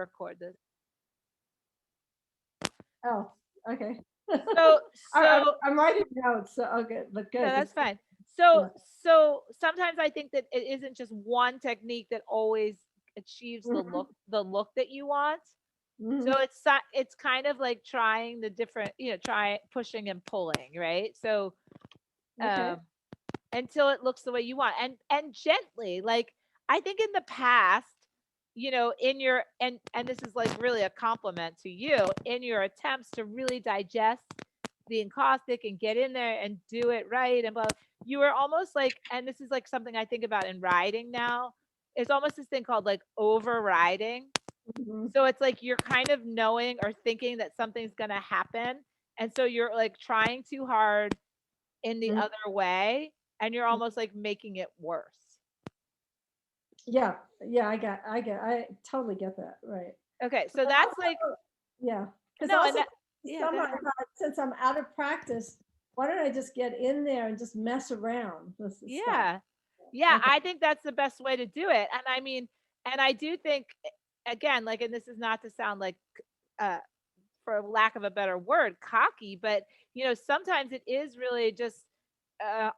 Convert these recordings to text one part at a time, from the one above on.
record this. Oh, okay. So I'm writing notes. So okay, but no, good. that's fine. Yeah. So sometimes I think that it isn't just one technique that always achieves Mhm, the look that you want. So mhm. it's kind of like trying the different, try pushing and pulling, right? So Okay. um until it looks the way you want, and gently, like, I think in the past, in your, and this is like really a compliment to you, in your attempts to really digest the encaustic and get in there and do it right and blah, you were almost like, and this is like something I think about in riding now, it's almost this thing called like overriding. Mhm, So it's like you're kind of knowing or thinking that something's going to happen, and so you're like trying too hard in the mhm. other way, and you're almost like making it worse. Yeah, yeah, I totally get that. Right. Okay, so But that's like, also, yeah, because no, and also that, yeah, go some I ahead. thought, since I'm out of practice, why don't I just get in there and just mess around with the stuff? Yeah. Yeah, Okay. I think that's the best way to do it. And I mean, and I do think, again, like, and this is not to sound like, uh, for lack of a better word, cocky, but sometimes it is really just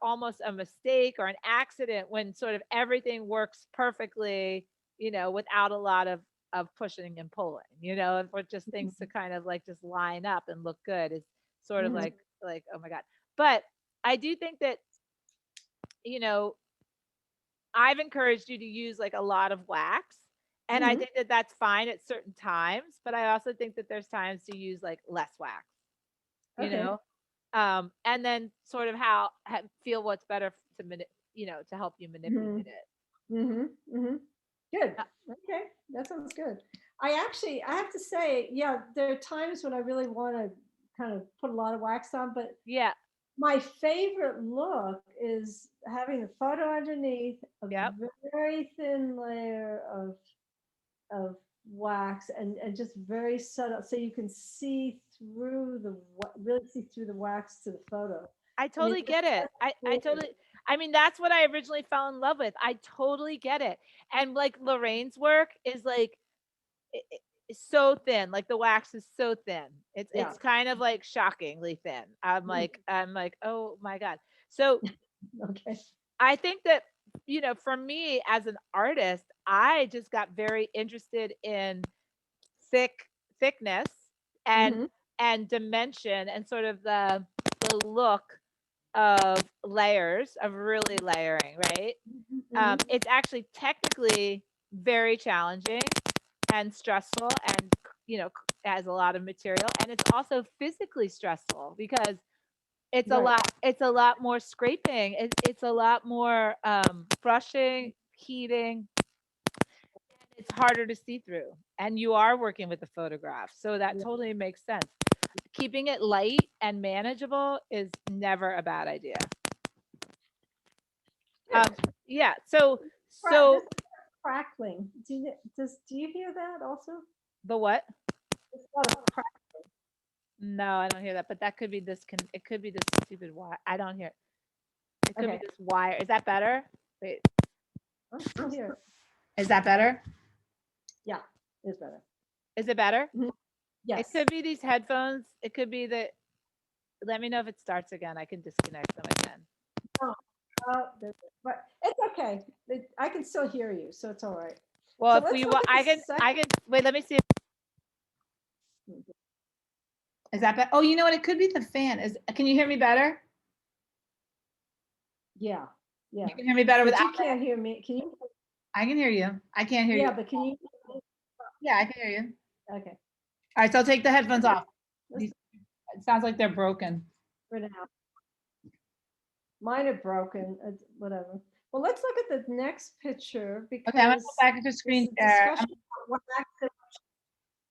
almost a mistake or an accident when sort of everything works perfectly, without a lot of pushing and pulling, and for just things to kind of like just line up and look good is sort of Mhm, like, oh my God. But I do think that, you know, I've encouraged you to use like a lot of wax. And I mhm. think that that's fine at certain times, but I also think that there's times to use like less wax, you Okay. know, and then sort of feel what's better to help you manipulate Mhm, it. mhm, mhm. Good. Uh, Okay, that sounds good. I have to say, yeah, there are times when I really want to kind of put a lot of wax on, but yeah. my favorite look is having a photo underneath, a Yep. very thin layer of wax, and just very subtle, so you can see through really see through the wax to the photo. I I mean, totally get it. that's I gorgeous. totally, I mean, that's what I originally fell in love with. I totally get it. And like Lorraine's work is like, it's so thin. Like the wax is so thin. Yeah. It's kind of like shockingly thin. I'm like, oh my God. So Okay. I think that, for me as an artist, I just got very interested in thick thickness and Hmm. dimension and sort of the look of layers, of really layering, right? Hmm. It's actually technically very challenging and stressful, and has a lot of material, and it's also physically stressful because Right. it's a lot more scraping, it's a lot more brushing, heating, and it's harder to see through, and you are working with a photograph, so that Yeah. totally makes sense. Keeping it light and manageable is never a bad idea. Good. Yeah, so This so is crackling. Do you hear that also? the what? It's a lot of crack. No, I don't hear that, but that could be it could be this stupid wire. I don't hear it. It could be Okay, this wire. Is that better? Wait. I'm still here. Is that better? Yeah, it's better. Is it better? Mhm. It Yes. could be these headphones. It could be that. Let me know if it starts again. I can disconnect them again. Oh, but it's okay. I can still hear you, so it's all right. Well, So if let's we look want, at the second. I can wait. Let me see. Is that better? Oh, you know what? It could be the fan. Can you hear me better? Yeah, yeah. You can hear me better But without you the. can't hear me. Can you? I can hear you. I can't hear you. Yeah, but can you? Yeah, I can hear you. Okay. All right, so I'll take the headphones Okay. off. Let's It sounds like they're broken. for now. Mine are broken. Whatever. Well, let's look at the next picture Okay, I'm gonna go because back into this screen is share. discussion about wax.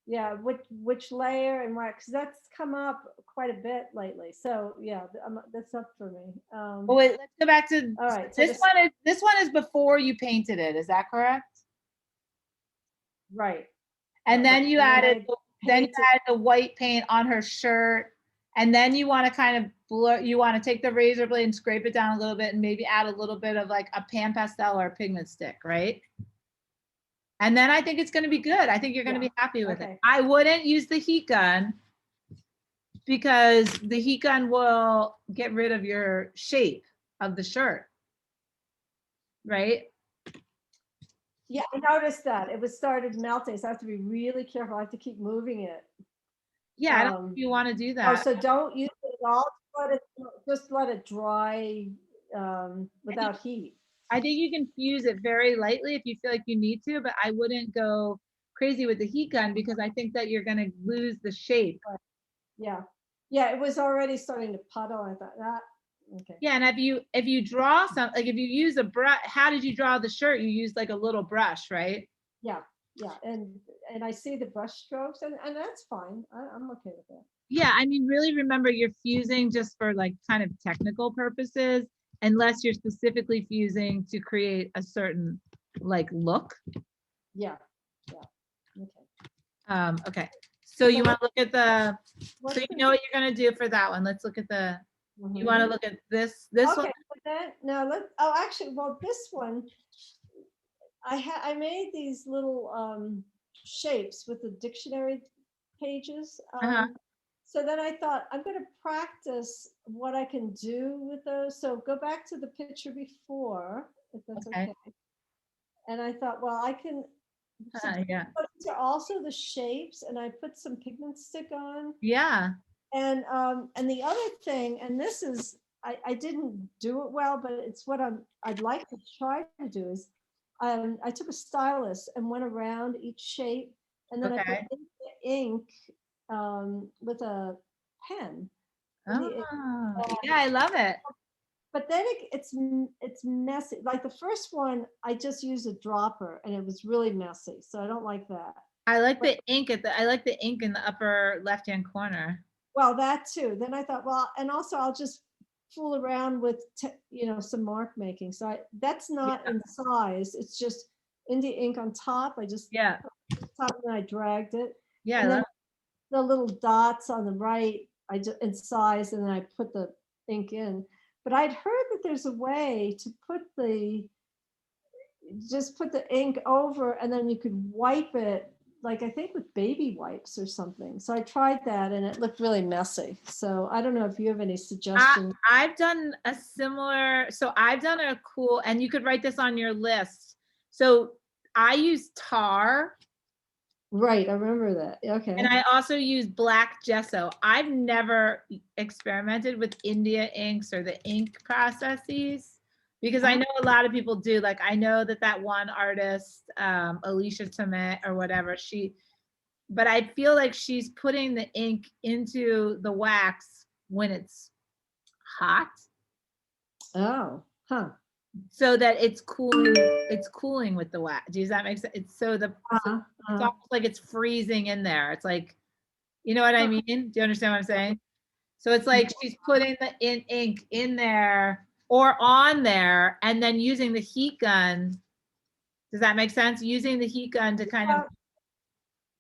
Yeah, which layer and what? Because that's come up quite a bit lately. So yeah, that's up for me. Oh wait, let's go back to All right. So this this one. This one is before you painted it. Is that correct? right, And right. then you And then added I then you painted. added the white paint on her shirt, and then you want to kind of blur. You want to take the razor blade and scrape it down a little bit, and maybe add a little bit of like a pan pastel or a pigment stick, right? And then I think it's going to be good. I think you're going to Yeah. be happy with it. Okay. I wouldn't use the heat gun because the heat gun will get rid of your shape of the shirt, right? Yeah, I noticed that it was started melting, so I have to be really careful. I have to keep moving it. Yeah, I don't think you want to do Oh, that. so don't use it at all. Just let it dry without heat. I think you can fuse it very lightly if you feel like you need to, but I wouldn't go crazy with the heat gun because I think that you're going to lose the shape. Yeah. Yeah, it was already starting to puddle. I thought that. Okay. Yeah, and if you draw some, like if you use a brush, how did you draw the shirt? You used like a little brush, right? Yeah. Yeah. And I see the brush strokes and that's fine. I'm okay with that. Yeah, I mean, really remember you're fusing just for like kind of technical purposes, unless you're specifically fusing to create a certain like look. Yeah. Yeah. Okay. Okay. So you So want to look at the, so what's you the know what you're gonna do for that one. Let's look at the, you want to look at this one? Okay, but then now actually, well, this one I made these little shapes with the dictionary pages. Uh-huh. So then I thought I'm going to practice what I can do with those. So go back to the picture before, if that's Okay. okay. And I thought, well, I can. So Yeah. these are also the shapes, and I put some pigment stick on. Yeah. And the other thing, and this is I didn't do it well, but it's what I'd like to try to do is I took a stylus and went around each shape, and then I put Okay. ink with a pen. Oh, yeah, I love it. But then it's messy. Like the first one, I just used a dropper, and it was really messy. So I don't like that. I like the ink I like the ink in the upper left-hand corner. Well, that too. Then I thought, well, and also I'll just fool around with, some mark making. So that's not Yeah. in size. It's just indie ink on top. I just Yeah. top and I dragged it. Yeah, I And then love the little dots on the right, I just in size, and then I put the ink in. But I'd heard that there's a way to just put the ink over and then you could wipe it, like I think with baby wipes or something. So I tried that and it looked really messy. So I don't know if you have any suggestions. I've done a similar, so I've done a cool, and you could write this on your list. So I use tar Right, I remember that. and Okay. I also use black gesso. I've never experimented with India inks or the ink processes because I know a lot of people do. Like I know that one artist, Alicia Tomei or whatever, but I feel like she's putting the ink into the wax when it's hot Oh, huh. so that it's cooling with the wax. Does that make sense? It's so Uh-huh. it's almost like it's freezing in there. It's like, you know what I mean? Do you understand what I'm saying? So it's like she's putting the ink in there or on there and then using the heat gun. Does that make sense? Using the heat gun to kind of,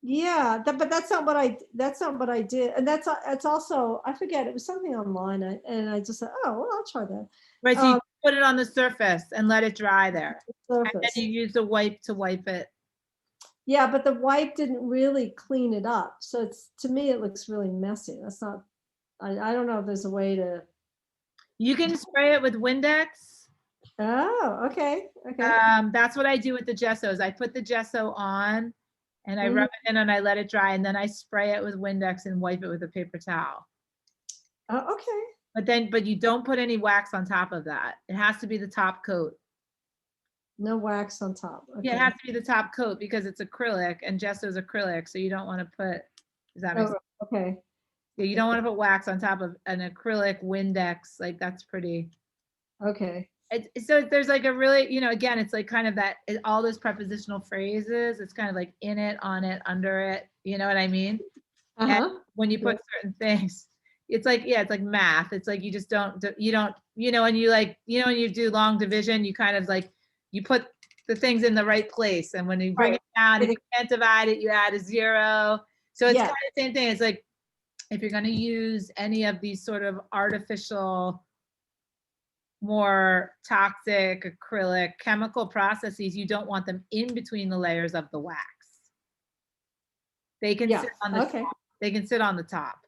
Yeah, but that's not what I did. And that's also, I forget, it was something online, and I just said, oh, well, I'll try that. right, so you put it on the surface and let it dry there. And then Surface. you use the wipe to wipe it. Yeah, but the wipe didn't really clean it up. So to me, it looks really messy. That's not, I don't know if there's a way to. You can spray it with Windex. Oh, okay. Okay. That's what I do with the gessos. I put the gesso on and I rub it in and I let it dry and then I spray it with Windex and wipe it with a paper towel. Okay. But you don't put any wax on top of that. It has to be the top coat. No wax on top. Okay. Yeah, it has to be the top coat because it's acrylic and gesso is acrylic. So you don't want to put, does that make sense? Okay. Yeah, you don't want to put wax on top of an acrylic Windex. Like that's pretty. Okay. So there's like a really, again, it's like kind of that, all those prepositional phrases, it's kind of like in it, on it, under it, you know what I mean? And when you put certain things, it's like, yeah, it's like math. It's like, you just don't, and you like, when you do long division, you kind of like, you put the things in the right place. And when you bring it down, if you can't divide it, you add a 0. So it's kind of the same thing. It's like, if you're going to use any of these sort of artificial more toxic acrylic chemical processes, you don't want them in between the layers of the wax. They can Yeah. sit on the Okay. they can sit on the top.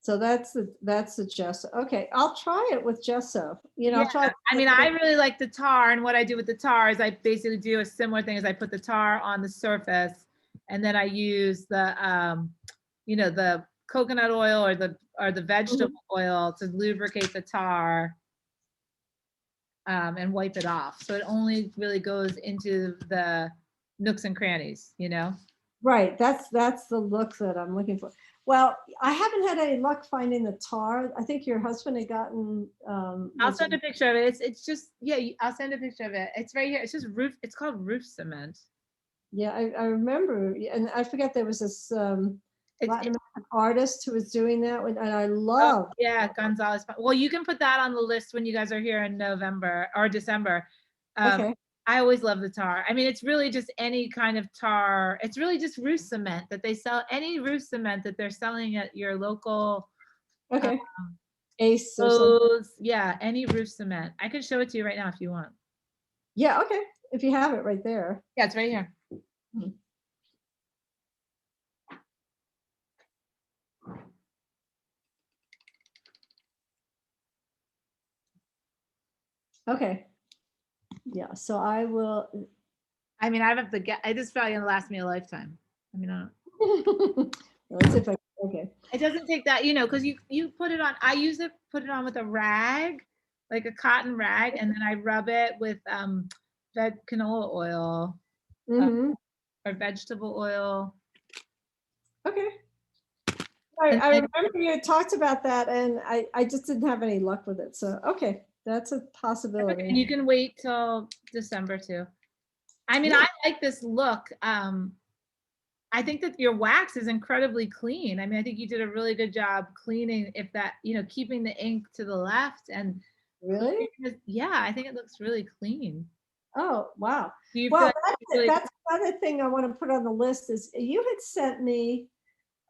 So that's the gesso. Okay, I'll try it with gesso. Yeah, I'll try. I mean, I really like the tar, and what I do with the tar is I basically do a similar thing as I put the tar on the surface, and then I use the coconut oil or the Mhm. vegetable oil to lubricate the tar, and wipe it off. So it only really goes into the nooks and crannies. Right. That's the look that I'm looking for. Well, I haven't had any luck finding the tar. I think your husband had gotten I'll was send a picture of it. It's just, yeah, I'll send a picture of it. It's right here. It's just roof. It's called roof cement. yeah, I remember, and I forget there was this It's Latin American artist who was doing that, and I Oh, love. yeah, Gonzalez. Well, you can put that on the list when you guys are here in November or December. Um, Okay. I always love the tar. I mean, it's really just any kind of tar. It's really just roof cement that they sell. Any roof cement that they're selling at your local Okay. um, Ace or something. Lowe's. Yeah, any roof cement. I can show it to you right now if you want. Yeah. Okay. If you have it right there. Yeah, it's right here. Mhm. Okay. Yeah. So I will. I mean, I have to get. I just probably gonna last me a lifetime. I mean, I don't. Let's see if I. Okay. It doesn't take that, because you put it on. I use it, put it on with a rag, like a cotton rag, and then I rub it with canola oil uh, Mm-hmm. or vegetable oil. Okay. And I then, remember you had talked about that, and I just didn't have any luck with it. So okay, that's a and possibility. you can wait till December too. I mean, Yeah. I like this look. I think that your wax is incredibly clean. I mean, I think you did a really good job cleaning, if that, keeping the ink to the left and Really? yeah, I think it looks really clean. Oh, wow. Do you feel Well, like that's you it. really? That's another thing I want to put on the list is you had sent me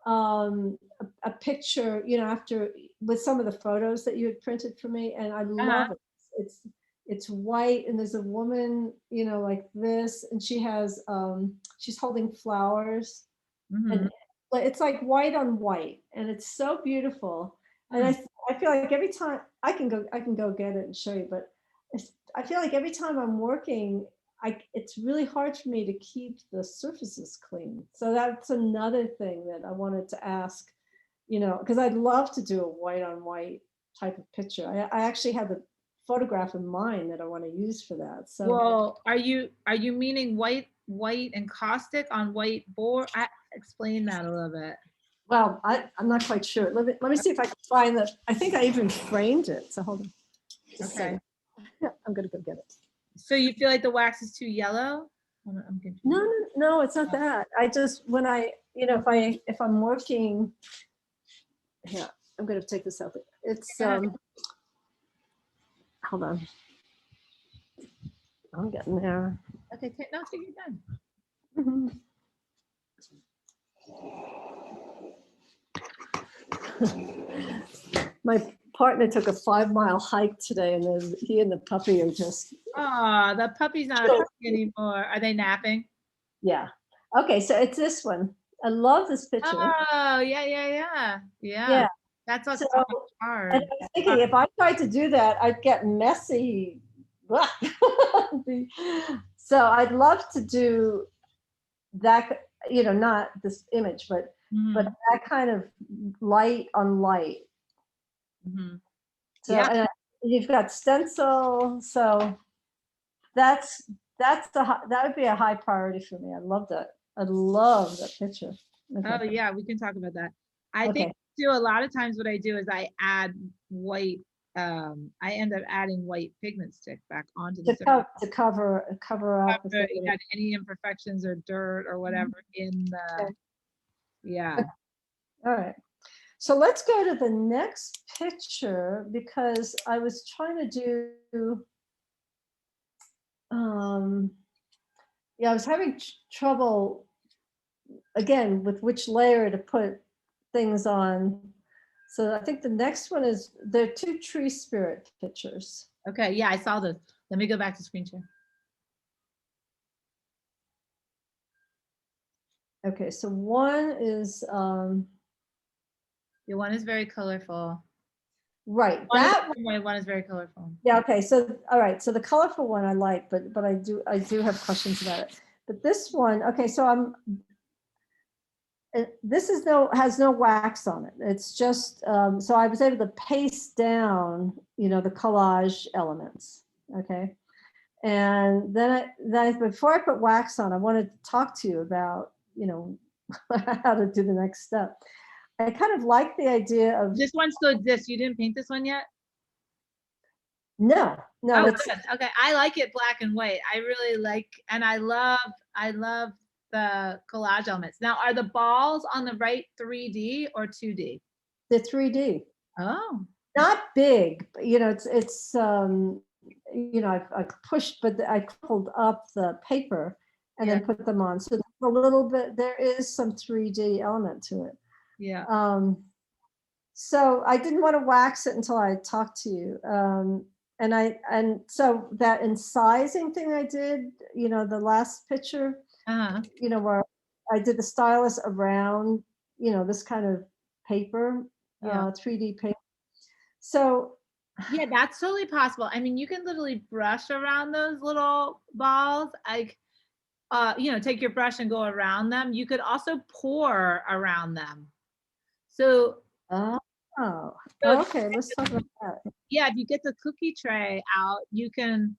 a picture, after with some of the photos that you had printed for me, and I Uh-huh. love it. It's it's white, and there's a woman, like this, and she's holding flowers, and Mhm. it's like white on white, and it's so beautiful. And Mm. I feel like every time I can go get it and show you, but I feel like every time I'm working, it's really hard for me to keep the surfaces clean. So that's another thing that I wanted to ask, because I'd love to do a white on white type of picture. I actually have the photograph in mind that I want to use for that. So, Well, are you meaning white and caustic on white board? Explain that a little bit. well, I'm not quite sure. Let me see if I can find that. I think I even framed it. So hold on just a Okay. second. I'm gonna go get it. So you feel like the wax is too yellow? I'm No, confused. no, no, it's not that. I just when I, if I'm working, yeah, I'm gonna take this out. It's Uh, hold on, I'm getting there. Okay, no, take your time. Mhm. My partner took a 5-mile hike today, and then he and the puppy are just Oh, the puppy's not a puppy anymore. Are they napping? yeah. Okay, so it's this one. I love this picture. Oh, yeah, yeah, yeah. Yeah. Yeah. That's So, what's so much and hard. I was thinking if I tried to do that, I'd get messy. So I'd love to do that, not this image, but Mhm, that kind of light on light. mhm. So, Yeah. and you've got stencil, so that's that would be a high priority for me. I love that. I love that picture. Oh, Okay. yeah, we can talk about that. I think Okay. too, a lot of times what I do is I add white, I end up adding white pigment stick back onto the surface. To cover up if After you there. got any imperfections or dirt or whatever in the, Okay. yeah. All right. So let's go to the next picture because I was trying to do, um, yeah, I was having trouble again with which layer to put things on. So I think the next one is there are two tree spirit pictures. Okay, yeah, I saw those. Let me go back to screen share. Okay, so one is The one is very colorful. right. One is That one is very colorful. yeah, okay. So all right. So the colorful one I like, but I do have questions about it. But this one, okay, so this is has no wax on it. It's just so I was able to paste down, the collage elements. Okay. And then before I put wax on, I wanted to talk to you about, how to do the next step. I kind of like the idea of This one still exists. You didn't paint this one yet? no, Oh, it's good. Okay. I like it black and white. I really like, and I love the collage elements. Now, are the balls on the right 3D or 2D? the 3D. Oh, Not big, but, it's I pushed, but I crumpled up the paper and yeah, then put them on. So a little bit, there is some 3D element to it. yeah. So I didn't want to wax it until I talked to you. And so that incising thing I did, the last picture, Uh-huh. where I did the stylus around, this kind of paper, Yeah. 3D paper. So Yeah, that's totally possible. I mean, you can literally brush around those little balls. Like, take your brush and go around them. You could also pour around them. So, oh, so if, okay, let's talk about that. yeah, if you get the cookie tray out, you can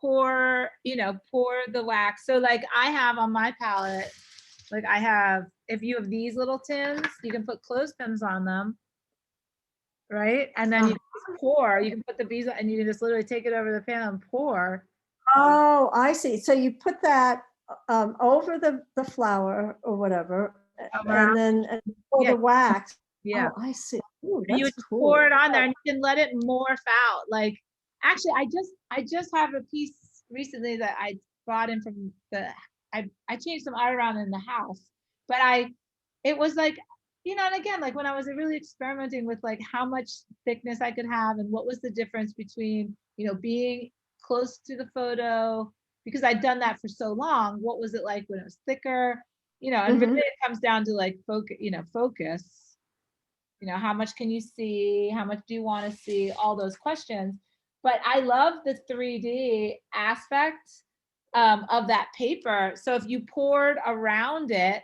pour the wax. So like I have on my palette, like if you have these little tins, you can put clothespins on them, right? And then you just pour, you can put the bees and you can just literally take it over the pan and pour. Oh, I see. So you put that over the flour or whatever, Around, and pour yeah, the wax. yeah. Oh, I see. Ooh, And you that's would just cool. pour it on there and you can let it morph out. Like actually I just have a piece recently that I brought in from I changed some art around in the house, but it was like, and again, like when I was really experimenting with like how much thickness I could have and what was the difference between, being close to the photo, because I'd done that for so long. What was it like when it was thicker? And really Mhm. it comes down to like focus. How much can you see? How much do you want to see? All those questions. But I love the 3D aspect of that paper. So if you poured around it,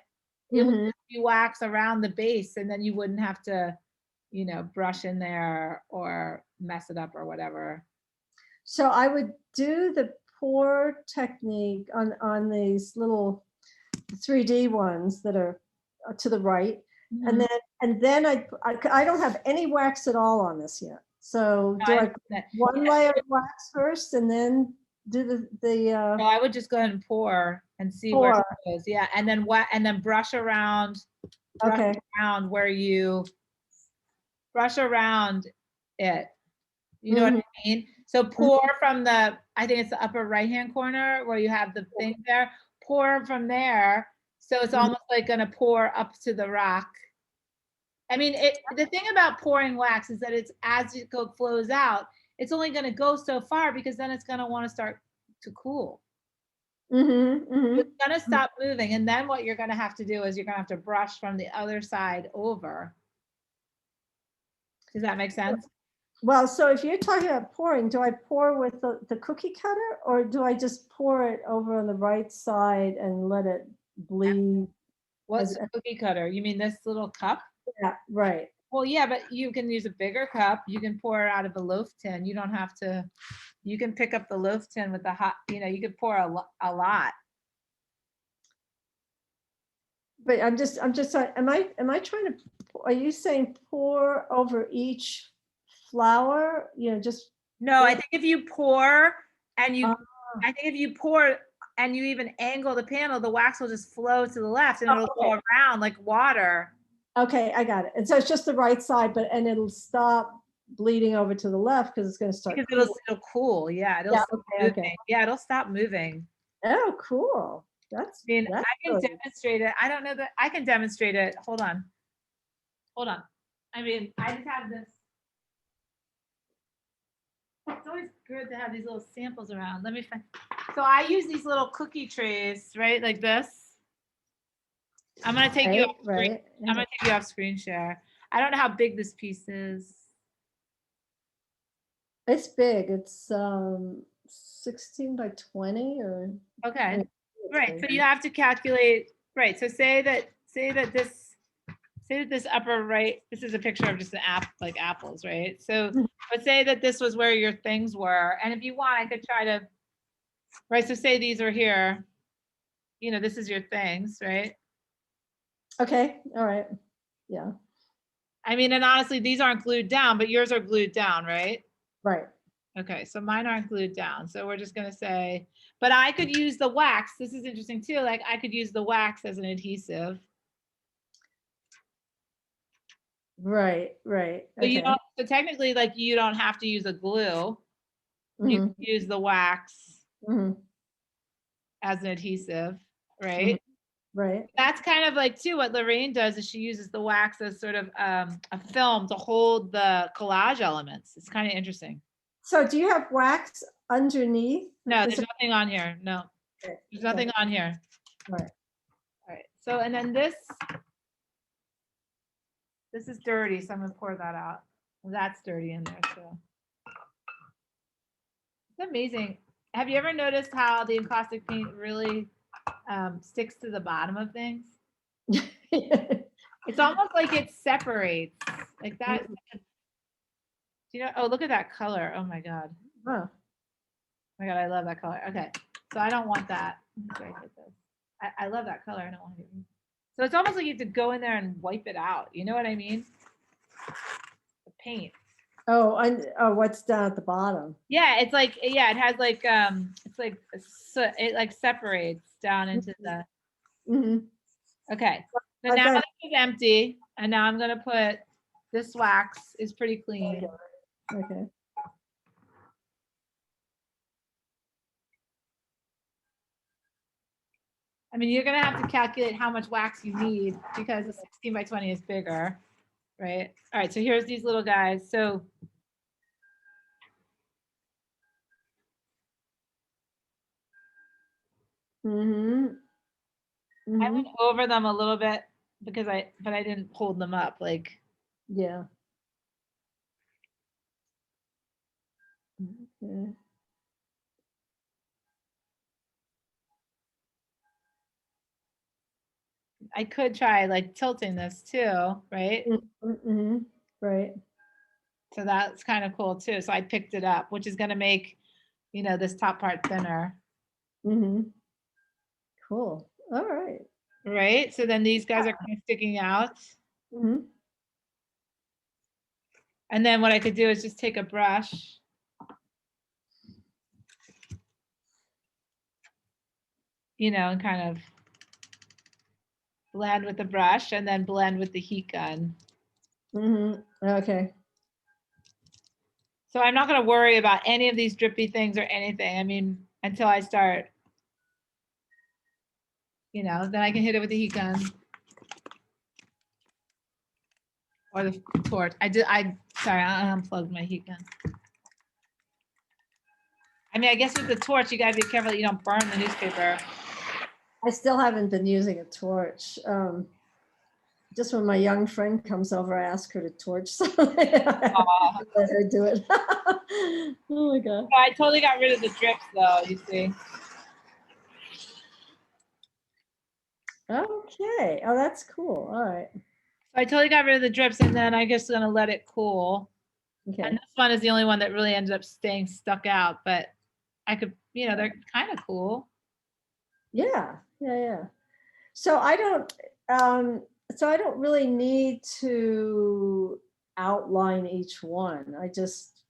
it would Mhm. just be wax around the base, and then you wouldn't have to, brush in there or mess it up or whatever. So I would do the pour technique on these little 3D ones that are to the right, and Mhm. then I don't have any wax at all on this yet. So do I I put understand. one Yeah. layer of wax first and then do No, I would just go ahead and pour and see where pour? it goes. Yeah, and then brush around, Okay. where you brush around it. You know what Mhm. I mean? So pour from I think it's the upper right-hand corner where you have the thing there. Pour from there. So it's Mhm. almost like gonna pour up to the rock. I mean, the thing about pouring wax is that it's as it flows out, it's only gonna go so far because then it's gonna want to start to cool. Mhm. It's Mhm. gonna stop moving, and then what you're gonna have to do is you're gonna have to brush from the other side over. Does that make sense? Well, so if you're talking about pouring, do I pour with the cookie cutter or do I just pour it over on the right side and let it bleed? What's As, the cookie cutter? You mean this little cup? yeah, right. Well, yeah, but you can use a bigger cup. You can pour it out of a loaf tin. You don't have to. You can pick up the loaf tin with the hot. You could pour a lot. But I'm just am I trying to, are you saying pour over each flower? Just No, I pour. think if you pour and Uh, I think if you pour and you even angle the panel, the wax will just flow to the left and it'll okay. go around like water. Okay, I got it. And so it's just the right side, and it'll stop bleeding over to the left because it's going to start Because it'll cooling. it'll cool. Yeah, it'll Yeah. stop Okay. Okay. moving. Yeah, it'll stop moving. Oh, cool. I mean, That's I can good. demonstrate it. I don't know that I can demonstrate it. Hold on. Hold on. I mean, I just have this. It's always good to have these little samples around. Let me find. So I use these little cookie trays, right? Like this. I'm gonna take you Right, off screen. right. I'm gonna take you off screen share. I don't know how big this piece is. It's big. It's 16 by 20 or I Okay. mean, it's Right. big. So you have to calculate. Right. So say that this upper right, this is a picture of just an app, like apples, right? So let's say that this was where your things were. And if you want, I could try to, right? So say these are here, this is your things, right? Okay, all right. Yeah, I mean, and honestly, these aren't glued down, but yours are glued down, right? right. Okay, so mine aren't glued down. So we're just gonna say, but I could use the wax. This is interesting too. Like I could use the wax as an adhesive. Right, right. So you Okay. don't, so technically, like you don't have to use a glue. You Hmm. can use the wax Hmm. as an adhesive, Hmm. right? Right. That's kind of like too what Lorraine does is she uses the wax as sort of a film to hold the collage elements. It's kind of interesting. So do you have wax underneath? No, Is there's it nothing on here. No, okay? there's Okay. nothing on here. Right. All right. So and then this is dirty, so I'm gonna pour that out. That's dirty in there, so it's amazing. Have you ever noticed how the encaustic paint really sticks to the bottom of things? It's almost like it separates like that. Do you know? Oh, look at that color. Oh my God. Huh. Oh my God, I love that color. Okay, so I don't want that. Let me see if I get this. I love that color. I don't want it. So it's almost like you have to go in there and wipe it out. You know what I mean? The paint. Oh, what's down at the bottom? Yeah, it's like yeah, it has like it's like it like separates down into the Hmm. okay. So I've now got. this is empty, and now I'm gonna put this wax is pretty Okay. clean. Okay. I mean, you're gonna have to calculate how much wax you need because the 16 by 20 is bigger, right? All right, so here's these little guys. So Mm-hmm. I Mm-hmm. went over them a little bit but I didn't hold them up. Like Yeah. Okay. I could try like tilting this too, right? Mm-hmm. Right. So that's kind of cool too. So I picked it up, which is gonna make, this top part thinner, Mm-hmm. Cool. All right. right? So then these guys are kind of sticking out. Mm-hmm. And then what I could do is just take a brush, and kind of blend with the brush and then blend with the heat gun. Mm-hmm. Okay. So I'm not going to worry about any of these drippy things or anything. I mean, until I start, then I can hit it with the heat gun or the torch. Sorry, I unplugged my heat gun. I mean, I guess with the torch, you got to be careful that you don't burn the newspaper. I still haven't been using a torch. Just when my young friend comes over, I ask her to torch something. Let her do it. Oh my God. I totally got rid of the drips though, you see. Okay. Oh, that's cool. All right. So I totally got rid of the drips and then I just going to let it cool. Okay. And this one is the only one that really ended up staying stuck out, but I could, they're kind of cool. Yeah. Yeah. Yeah. So I don't. So I don't really need to outline each one. I just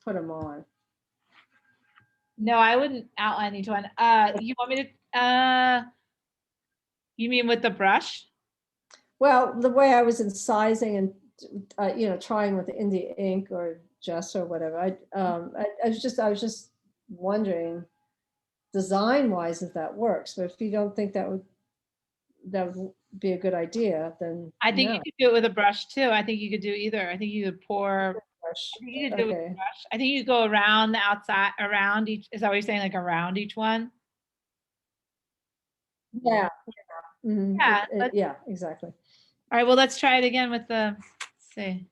put them on. No, I wouldn't outline each one. You want me to, you mean with the brush? Well, the way I was incising and trying with the India ink or Jess or whatever. I was just wondering, design wise, if that works. But if you don't think that would be a good idea, then I think you no. could do it with a brush too. I think you could do either. I think you could pour brush. think you could do it with a Okay. brush. I think you go around the outside, around each, is that what you're saying? Like around each one? Yeah. Yeah. Yeah, exactly. All right, well, let's try it again with the, let's see.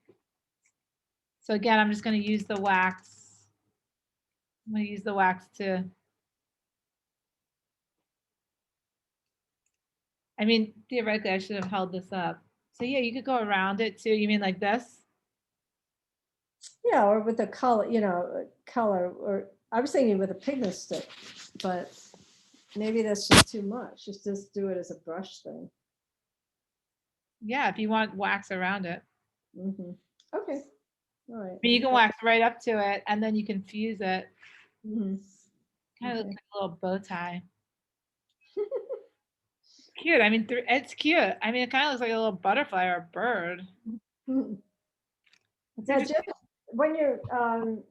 So again, I'm just going to use the wax. I'm going to use the wax to, I mean, theoretically, I should have held this up. So yeah, you could go around it too. You mean like this? Yeah, or with the color, color, or I was thinking with a pigment stick, but maybe that's just too much. Just do it as a brush thing. Yeah, if you want wax around it. Okay, all right. I mean, you can wax right up to it and then you can fuse it. Mhm. Kind of Okay. looks like a little bow tie. Cute. I mean, it's cute. I mean, it kind of looks like a little butterfly or a bird. Mhm. It's Now, interesting. just when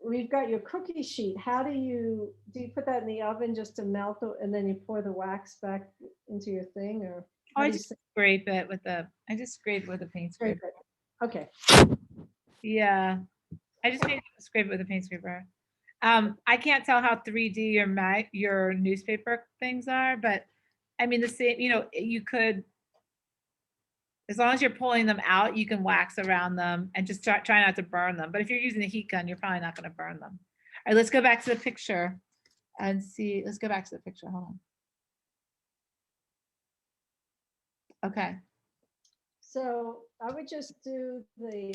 we've got your cookie sheet, how do you put that in the oven just to melt it, and then you pour the wax back into your thing, or Oh, how I do you just scrape it with the, I just scrape it with a paint scrape scraper. it? Okay. Yeah, I just scrape it with a paint scraper. I can't tell how 3D your newspaper things are, but I mean the same, you could, as long as you're pulling them out, you can wax around them and just try not to burn them. But if you're using a heat gun, you're probably not going to burn them. All right, let's go back to the picture and see. Let's go back to the picture. Hold on. Okay. So I would just do the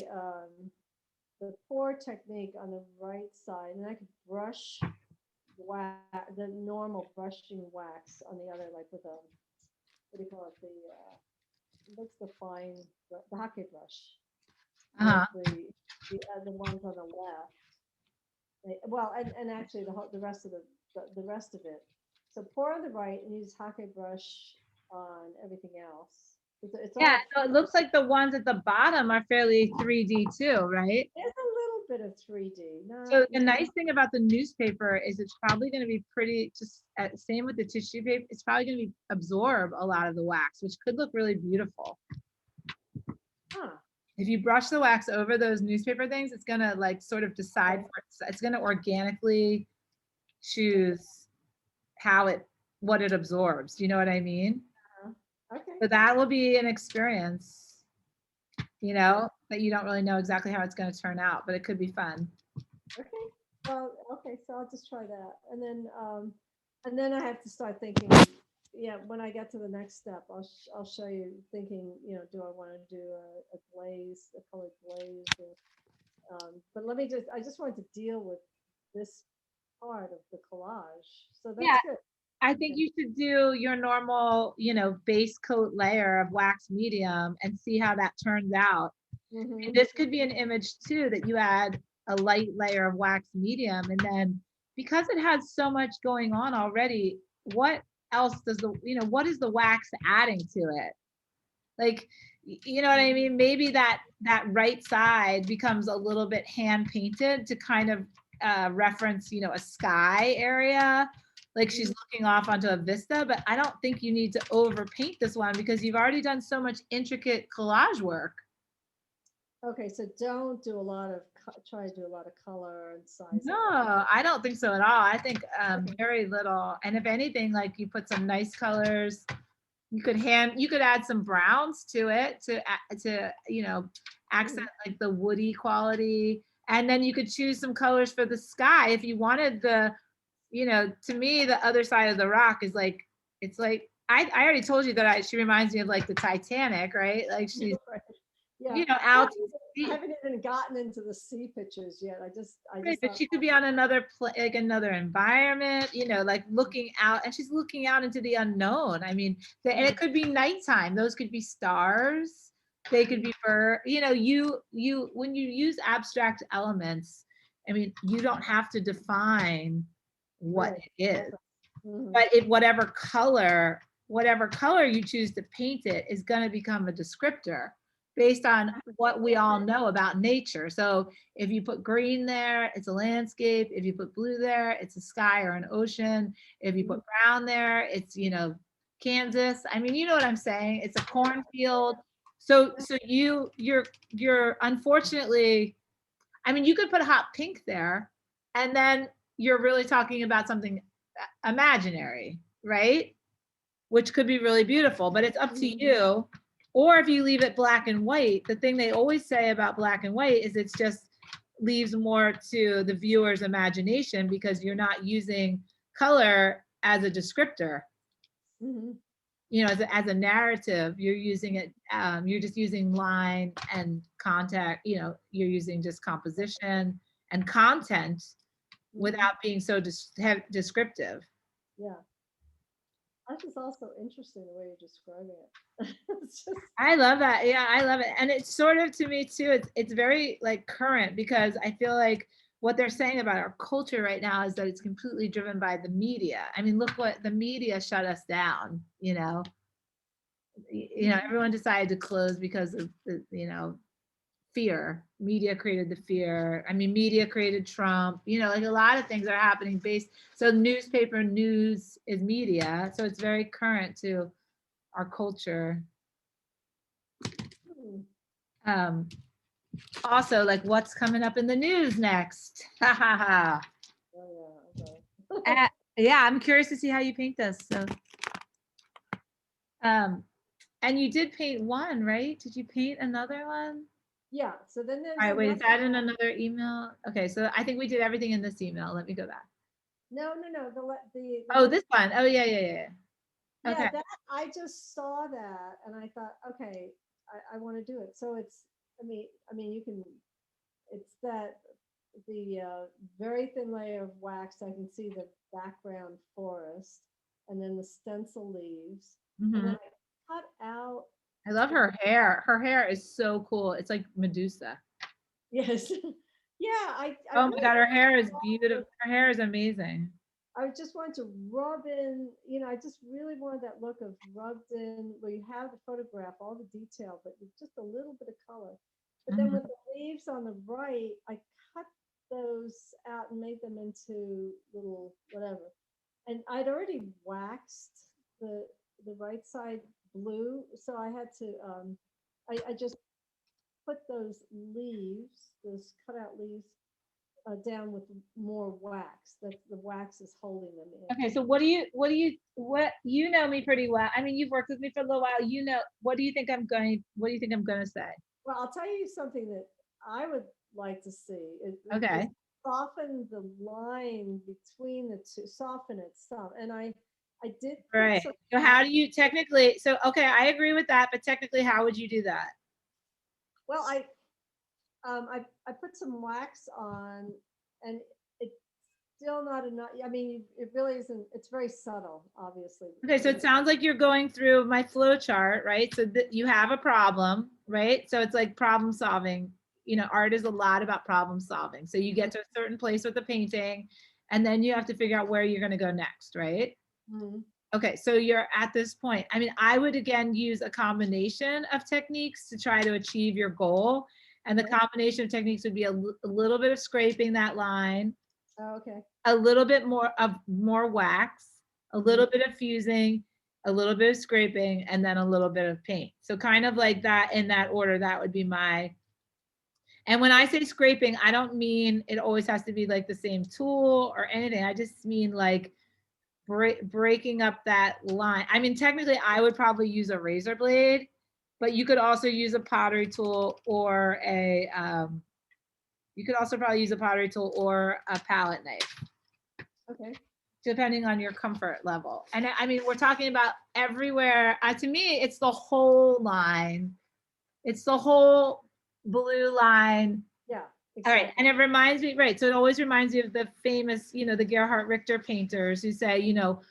pour technique on the right side, and I could brush the normal brushing wax on the other, like with a, what do you call it, what's the fine, the hockey brush, Uh-huh. like the ones on the left. Well, and actually the rest of the rest of it. So pour on the right and use hockey brush on everything else. It's Yeah, all so it looks like the ones at the bottom are fairly 3D too, right? there's a little bit of 3D. So Not the not nice thing about the newspaper is it's probably going to be pretty, just same with the tissue paper. It's probably going to be absorb a lot of the wax, which could look really beautiful. huh. If you brush the wax over those newspaper things, it's going to like sort of decide it's going to organically choose what it absorbs. Do you know what I mean? Okay. So that will be an experience, that you don't really know exactly how it's going to turn out, but it could be fun. Okay. Well, okay, so I'll just try that. And then I have to start thinking, yeah, when I get to the next step, I'll show you thinking, do I want to do a glaze, a colored glaze, or, but I just wanted to deal with this part of the collage. So Yeah, that's good. I think you should do your normal, base coat layer of wax medium and see how that turns out. And Mm-hmm. this could be an image too that you add a light layer of wax medium, and then because it has so much going on already, what else does what is the wax adding to it? Like, you know what I mean? Maybe that right side becomes a little bit hand painted to kind of reference, a sky area, like she's looking off onto a vista. But I don't think you need to overpaint this one because you've already done so much intricate collage work. Okay, so don't do a lot of try to do a lot of color and size. No, I don't think so at all. I think very little. And if anything, like you put some nice colors. You could add some browns to it to accent like the woody quality. And then you could choose some colors for the sky if you wanted to me, the other side of the rock is like, it's like, I already told you that she reminds me of like the Titanic, right? Like she's, Yeah, out to I sea. haven't even gotten into the sea pictures yet. I Right, just but thought, she could be on like another environment, like looking out, and she's looking out into the unknown. I mean, and it could be nighttime. Those could be stars. They could be you when you use abstract elements. I mean, you don't have to define what right. it is, Mhm. but whatever color you choose to paint it is going to become a descriptor based on what we all know about nature. So if you put green there, it's a landscape. If you put blue there, it's a sky or an ocean. If you put brown there, it's, Kansas. I mean, you know what I'm saying? It's a cornfield. So you're unfortunately, I mean, you could put a hot pink there, and then you're really talking about something imaginary, right? Which could be really beautiful, but it's up to Mhm. you. Or if you leave it black and white, the thing they always say about black and white is it's just leaves more to the viewer's imagination because you're not using color as a descriptor. Mhm. You know, as a narrative, you're using it, you're just using line and contact, you know, you're using just composition and content Mhm. without being so descriptive. Yeah. That is also interesting the way you're describing it. It's just, I love that. Yeah, I love it. And it's sort of to me too, it's very like current because I feel like what they're saying about our culture right now is that it's completely driven by the media. I mean, look what the media shut us down, you know. You know, mhm. everyone decided to close because of the, you know, fear. Media created the fear. I mean, media created Trump. You know, like a lot of things are happening based. So newspaper news is media. So it's very current to our culture. Hmm. Um, Also, like what's coming up in the news next? Ha ha ha. Oh yeah. Okay. Uh, yeah, I'm curious to see how you paint this. So, um, and you did paint one, right? Did you paint another one? Yeah. So then All there's right, wait, is another that in one. another email? Okay, so I think we did everything in this email. Let me go back. No, no, no. The Oh, one. this one. Oh, yeah, yeah, yeah. Yeah. Yeah, Okay. that I just saw that and I thought, okay, I want to do it. So it's, I mean, you can. It's that the very thin layer of wax. I can see the background forest, and then the stencil leaves, and then Hmm. I cut out. I love her hair. Her hair is so cool. It's like Medusa. Yes, yeah. I Oh my really God, her hair is wanted. beautiful. Her hair is amazing. I just wanted to rub in. I just really wanted that look of rubbed in, where you have the photograph, all the detail, but with just a little bit of color. But then with Mhm. the leaves on the right, I cut those out and made them into little whatever. And I'd already waxed the right side blue, so I had to. I just put those leaves, those cutout leaves, down with more wax. That the wax is holding them in. Okay, so what you know me pretty well. I mean, you've worked with me for a little while. You know, what do you think I'm going to say? Well, I'll tell you something that I would like to see is Okay. soften the line between the two, soften it some. And I did put Right. some So how wax. do you technically, so okay, I agree with that, but technically how would you do that? Well, I put some wax on, and it's still not enough. I mean, it really isn't. It's very subtle, obviously. Okay, so it sounds like you're going through my flow chart, right? So that you have a problem, right? So it's like problem solving. You know, art is a lot about problem solving. So you get to a certain place with the painting, and then you have to figure out where you're going to go next, right? Mhm. Okay, so you're at this point. I mean, I would again use a combination of techniques to try to achieve your goal. And the Okay. combination of techniques would be a little bit of scraping that line, Oh, okay. a little bit more wax, a Mhm. little bit of fusing, a little bit of scraping, and then a little bit of paint. So kind of like that in that order, that would be my. And when I say scraping, I don't mean it always has to be like the same tool or anything. I just mean like breaking up that line. I mean, technically, I would probably use a razor blade, but you could also use a pottery tool or a. You could also probably use a pottery tool or a palette knife, Okay. depending on your comfort level. And I mean, we're talking about everywhere. To me, it's the whole line. It's the whole blue line. Yeah. All right, Exactly. and it reminds me, right? So it always reminds me of the famous, you know, the Gerhard Richter painters who say, you know,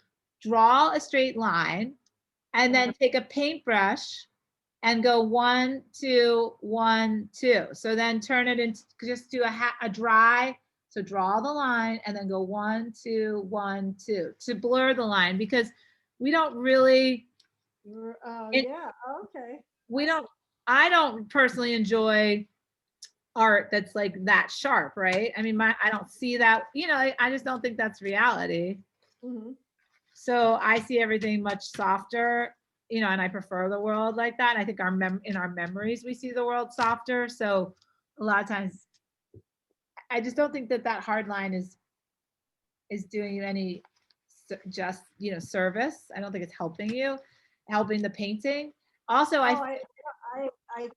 draw a straight line and Uh-huh. then take a paintbrush and go 1, 2, 1, 2. So then turn it into just do a dry. So draw the line and then go 1, 2, 1, 2 to blur the line because we don't really Oh, it, yeah. Okay. we I don't see. I don't personally enjoy art that's like that sharp, right? I mean, I don't see that, you know, I just don't think that's reality. Hmm. So I see everything much softer, you know, and I prefer the world like that. I think in our memories we see the world softer. So a lot of times I just don't think that that hard line is doing you any just, service. I don't think it's helping you, helping the painting. Also, Oh, I totally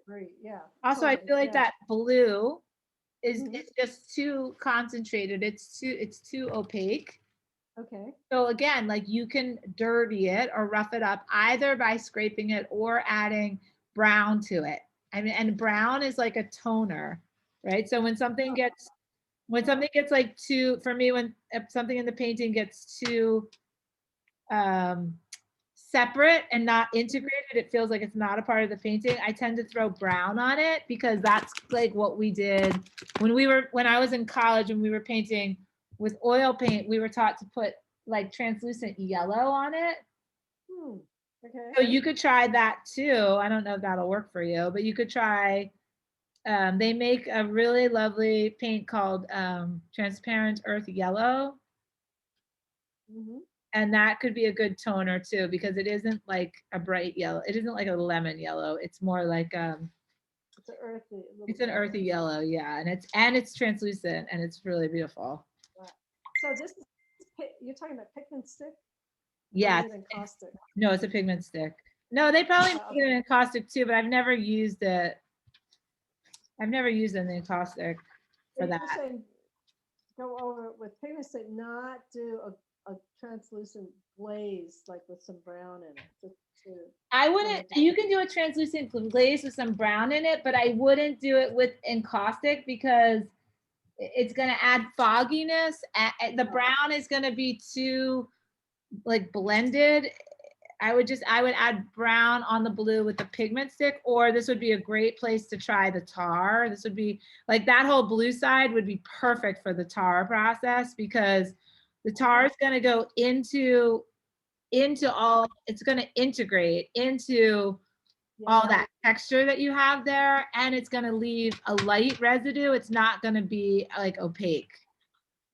agree. Yeah, I totally. feel like Yeah. that blue Mhm. is just too concentrated. It's too opaque. Okay. So again, like you can dirty it or rough it up either by scraping it or adding brown to it. I mean, and brown is like a toner, right? So when something gets like too, for me, when if something in the painting gets too um separate and not integrated, it feels like it's not a part of the painting. I tend to throw brown on it because that's like what we did when I was in college, when we were painting with oil paint, we were taught to put like translucent yellow on it. Hmm. Okay. So you could try that too. I don't know if that'll work for you, but you could try. They make a really lovely paint called transparent earth yellow, Mhm. and that could be a good toner too because it isn't like a bright yellow. It isn't like a lemon yellow. It's more like It's a earthy, a little it's an bit earthy yellow, yeah, and it's translucent and it's really beautiful. black. So this is you're talking about pigment stick, or is Yeah, it encaustic? no, it's a pigment stick. No, they probably make Okay. it in caustic too, but I've never used it. I've never used it in the caustic So for you're that. saying go over it with pigment stick, not do a translucent glaze like with some brown in it, just to I bring wouldn't. it down. You can do a translucent glaze with some brown in it, but I wouldn't do it with encaustic because it's going to add fogginess. The brown is going to be too like blended. I would add brown on the blue with the pigment stick, or this would be a great place to try the tar. This would be like that whole blue side would be perfect for the tar process because the tar Okay. is going to go into all, it's going to integrate into Yeah. all that texture that you have there, and it's going to leave a light residue. It's not going to be like opaque.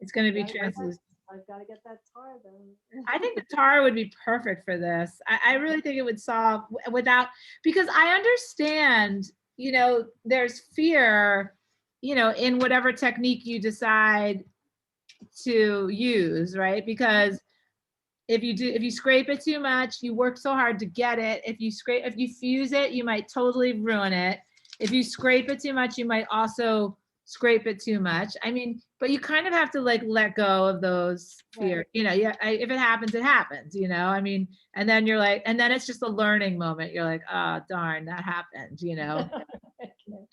It's going to be Gotta get that. translucent. I've got to get that tar then. I think the tar would be perfect for this. I really think it would solve without, because I understand, there's fear, in whatever technique you decide to use, right? Because if you scrape it too much, you work so hard to get it. If you fuse it, you might totally ruin it. If you scrape it too much, you might also scrape it too much. I mean, but you kind of have to like let go of those Right. fear. Yeah, if it happens, it happens, I mean, and then you're like, and then it's just a learning moment. You're like, oh, darn, that happened. Okay.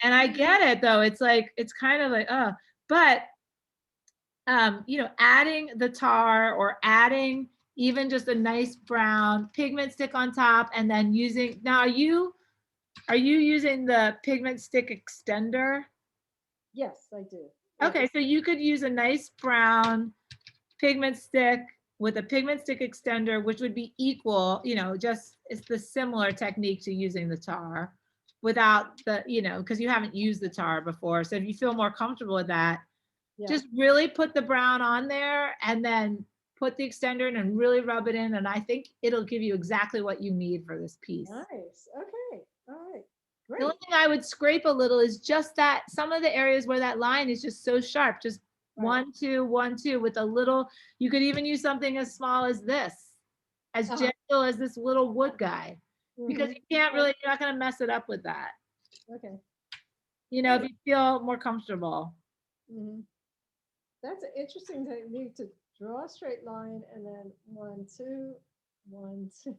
And I get it though. It's like, it's kind of like, oh, but adding the tar or adding even just a nice brown pigment stick on top and then using, now are you using the pigment stick extender? Yes, I do. Yes. Okay, so you could use a nice brown pigment stick with a pigment stick extender, which would be equal, just it's the similar technique to using the tar without the, because you haven't used the tar before. So if you feel more comfortable with that, Yeah. just really put the brown on there and then put the extender in and really rub it in. And I think it'll give you exactly what you need for this piece. Nice. Okay. All right. The only Great. thing I would scrape a little is just that some of the areas where that line is just so sharp, just Right. 1, 2, 1, 2 with a little, you could even use something as small as this, as Uh-huh. gentle as this little wood guy, because Mm-hmm. you can't really, you're not going to mess it up with that. Okay. If Great. you feel more comfortable. Mm-hmm. That's an interesting technique to draw a straight line and then 1, 2, 1, 2.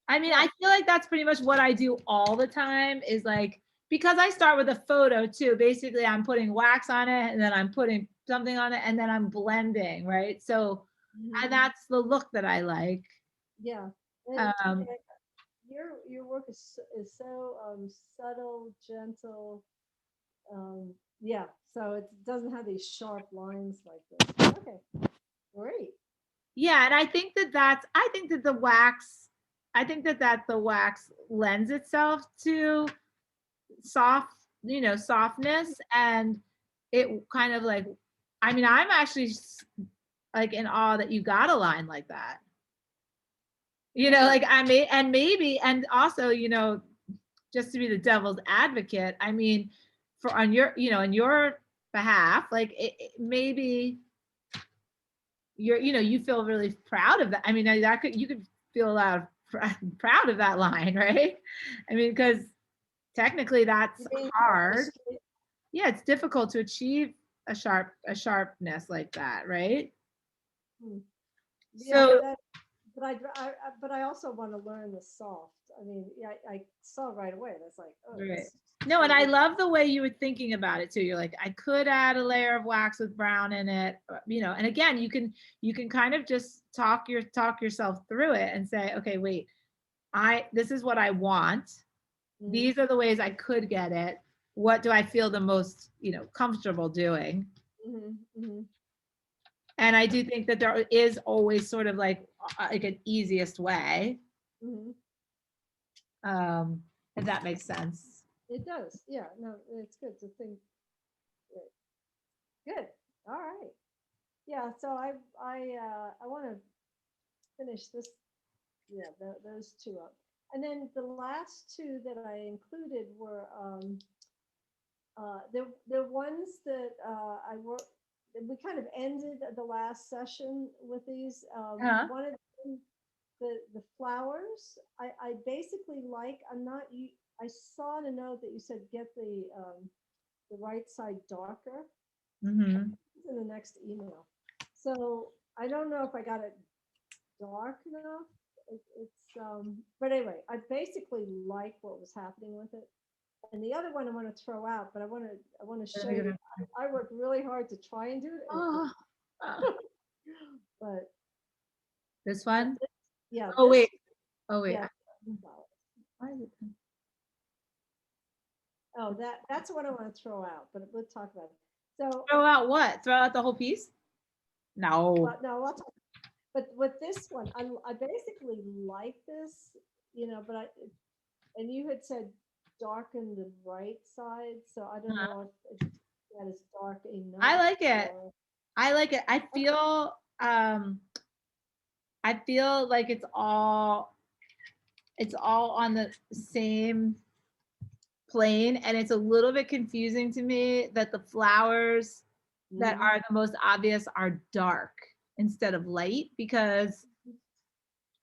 I mean, Yeah. I feel like that's pretty much what I do all the time is like, because I start with a photo too. Basically, I'm putting wax on it and then I'm putting something on it and then I'm blending, right? So, and Mm-hmm. that's the look that I like. Yeah. And Um, your work is so subtle, gentle. Yeah. So it doesn't have these sharp lines like this. Okay. Great. yeah, and I think that the wax lends itself to soft, softness, and it kind of like, I mean, I'm actually like in awe that you got a line like that. Like I may, and maybe, and also, just to be the devil's advocate, I mean, for on your, in your behalf, like maybe you feel really proud of that. I mean, you could feel a lot of proud of that line, right? I mean, because technically that's You mean the hard. straight- Yeah, it's difficult to achieve a sharpness like that, right? hmm. Yeah, So but I also want to learn the soft. I mean, yeah, I saw right away. That's like, oh, right. it's No, and I really love the way you were thinking about it too. You're like, I could add a layer of wax with brown in it, and again, you can kind of just talk yourself through it and say, okay, wait, this is what I want. mm, These are the ways I could get it. What do I feel the most, comfortable doing? mhm, mhm, And I do think that there is always sort of like an easiest way. mhm. If that makes sense. It does. Yeah, no, it's good to think. Good. All right. Yeah. So I want to finish this. Yeah, those two up, and then the last two that I included were they're ones that I work. We kind of ended the last session with these. Uh-huh. One of them, the flowers. I basically like. I'm not you. I saw in a note that you said get the right side darker. Mm-hmm. It's in the next email. So I don't know if I got it dark enough. But anyway, I basically like what was happening with it. And the other one I want to throw out, but I want to show you. I worked really hard to try and do it, and it Oh, didn't. But this but one? yeah, Oh, this wait. Oh, wait. yeah. Why is it? Oh, that's what I want to throw out, but we'll talk about it. So, Throw out what? Throw out the whole piece? No. but no, I'll talk. But with this one, I basically like this, but and you had said darken the right side, so I don't Uh-huh. know if that is dark I enough like it. or I like it. okay. I feel like it's all on the same plane, and it's a little bit confusing to me that the flowers that Mhm. are the most obvious are dark instead of light, because